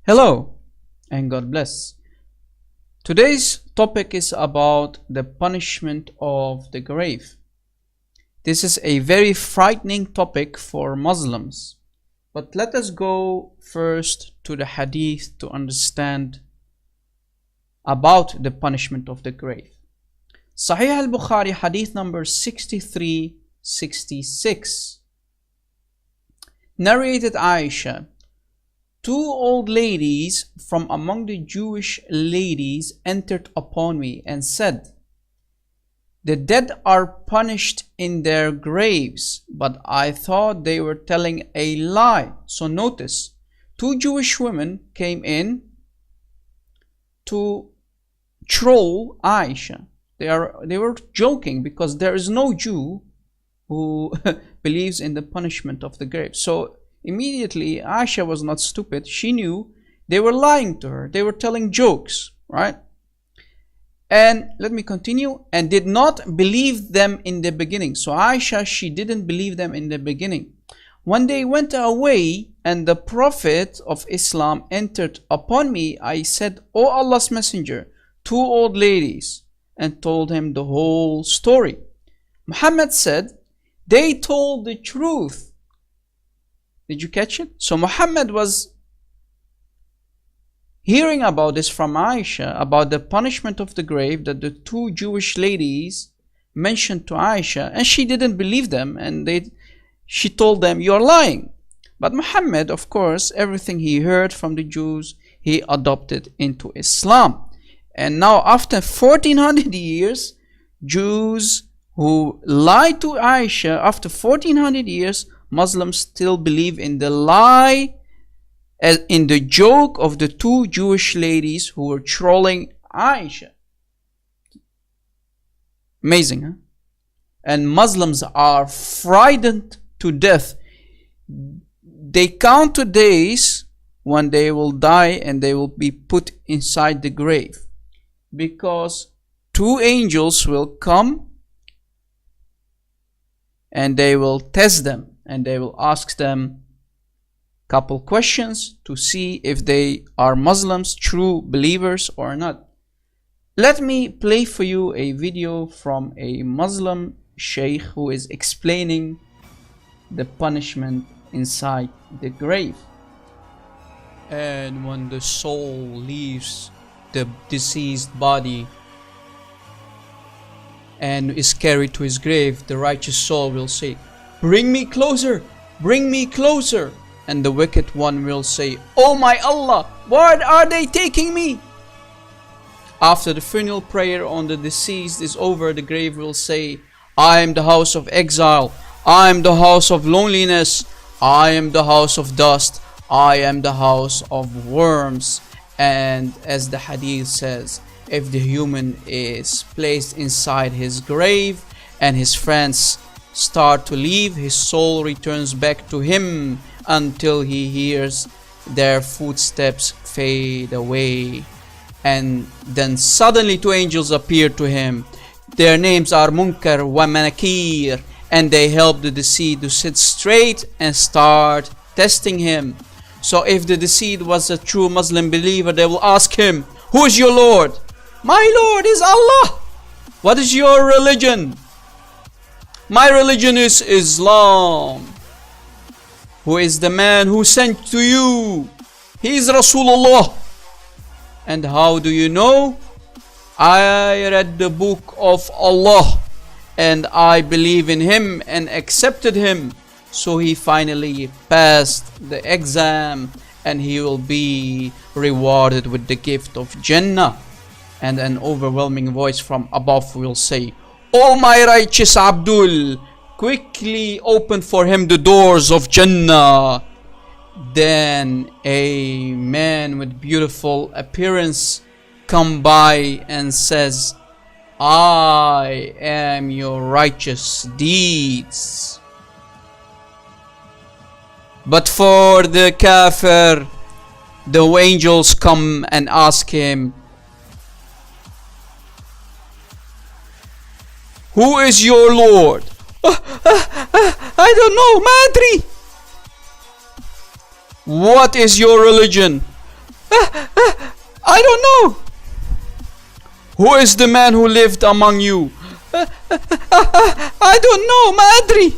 Hello and God bless. Today's topic is about the punishment of the grave. This is a very frightening topic for Muslims. But let us go first to the hadith to understand about the punishment of the grave. Sahih al-Bukhari, hadith number 6366. Narrated Aisha, two old ladies from among the Jewish ladies entered upon me and said, "The dead are punished in their graves," but I thought they were telling a lie. So notice, two Jewish women came in to troll Aisha. They were joking because there is no Jew who believes in the punishment of the grave. So immediately Aisha was not stupid. She knew they were lying to her. They were telling jokes, right? And let me continue. And did not believe them in the beginning. So Aisha, she didn't believe them in the beginning. When they went away and the Prophet of Islam entered upon me, I said, "O Allah's Messenger, two old ladies," and told him the whole story. Muhammad said, "They told the truth." Did you catch it? So Muhammad was hearing about this from Aisha, about the punishment of the grave that the two Jewish ladies mentioned to Aisha, and she didn't believe them, and she told them, "You're lying." But Muhammad, of course, everything he heard from the Jews, he adopted into Islam. And now after 1400 years, Jews who lied to Aisha, after 1400 years, Muslims still believe in the lie, in the joke of the two Jewish ladies who were trolling Aisha. Amazing, huh? And Muslims are frightened to death. They count the days when they will die and they will be put inside the grave, because two angels will come and they will test them, and they will ask them couple questions to see if they are Muslims, true believers or not. Let me play for you a video from a Muslim sheikh who is explaining the punishment inside the grave. And when the soul leaves the deceased body and is carried to his grave, the righteous soul will say, "Bring me closer, bring me closer." And the wicked one will say, "Oh my Allah, where are they taking me?" After the funeral prayer on the deceased is over, the grave will say, "I am the house of exile, I am the house of loneliness, I am the house of dust, I am the house of worms." And as the hadith says, if the human is placed inside his grave and his friends start to leave, his soul returns back to him until he hears their footsteps fade away. And then suddenly two angels appear to him. Their names are Munkar wa Nakir, and they help the deceased to sit straight and start testing him. So if the deceased was a true Muslim believer, they will ask him, "Who is your Lord?" "My Lord is Allah." "What is your religion?" "My religion is Islam." "Who is the man who sent to you?" "He is Rasulullah." "And how do you know?" "I read the book of Allah and I believe in him and accepted him." So he finally passed the exam and he will be rewarded with the gift of Jannah. And an overwhelming voice from above will say, "Oh my righteous Abdul, quickly open for him the doors of Jannah." Then a man with beautiful appearance come by and says, "I am your righteous deeds." But for the kafir, the angels come and ask him, "Who is your Lord?" "I don't know, Madri." "What is your religion?" I don't know. Who is the man who lived among you? I don't know, ما أدري.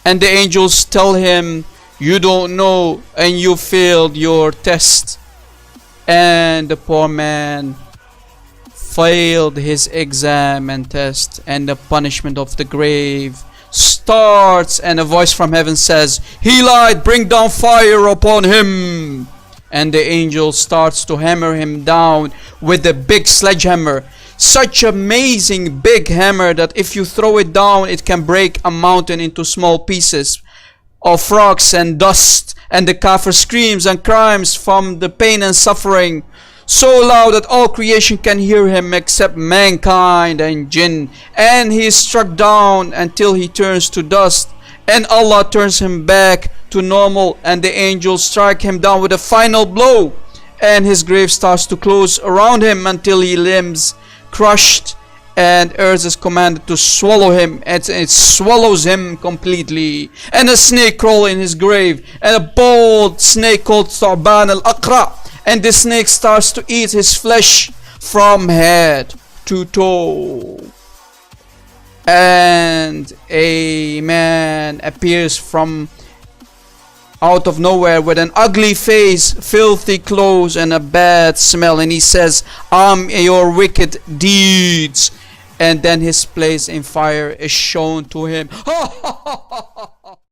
And the angels tell him, you don't know and you failed your test. And the poor man failed his exam and test, and the punishment of the grave starts, and a voice from heaven says, he lied, bring down fire upon him. And the angel starts to hammer him down with a big sledgehammer. Such amazing big hammer that if you throw it down, it can break a mountain into small pieces of rocks and dust. And the kafir screams and cries from the pain and suffering, so loud that all creation can hear him except mankind and jinn. And he is struck down until he turns to dust. And Allah turns him back to normal, and the angels strike him down with a final blow, and his grave starts to close around him until he limbs crushed, and earth is commanded to swallow him, and it swallows him completely. And a snake crawl in his grave, and a bold snake called Thu'ban al-Aqra, and the snake starts to eat his flesh from head to toe. And a man appears from out of nowhere with an ugly face, filthy clothes, and a bad smell, and he says, I'm your wicked deeds. And then his place in fire is shown to him.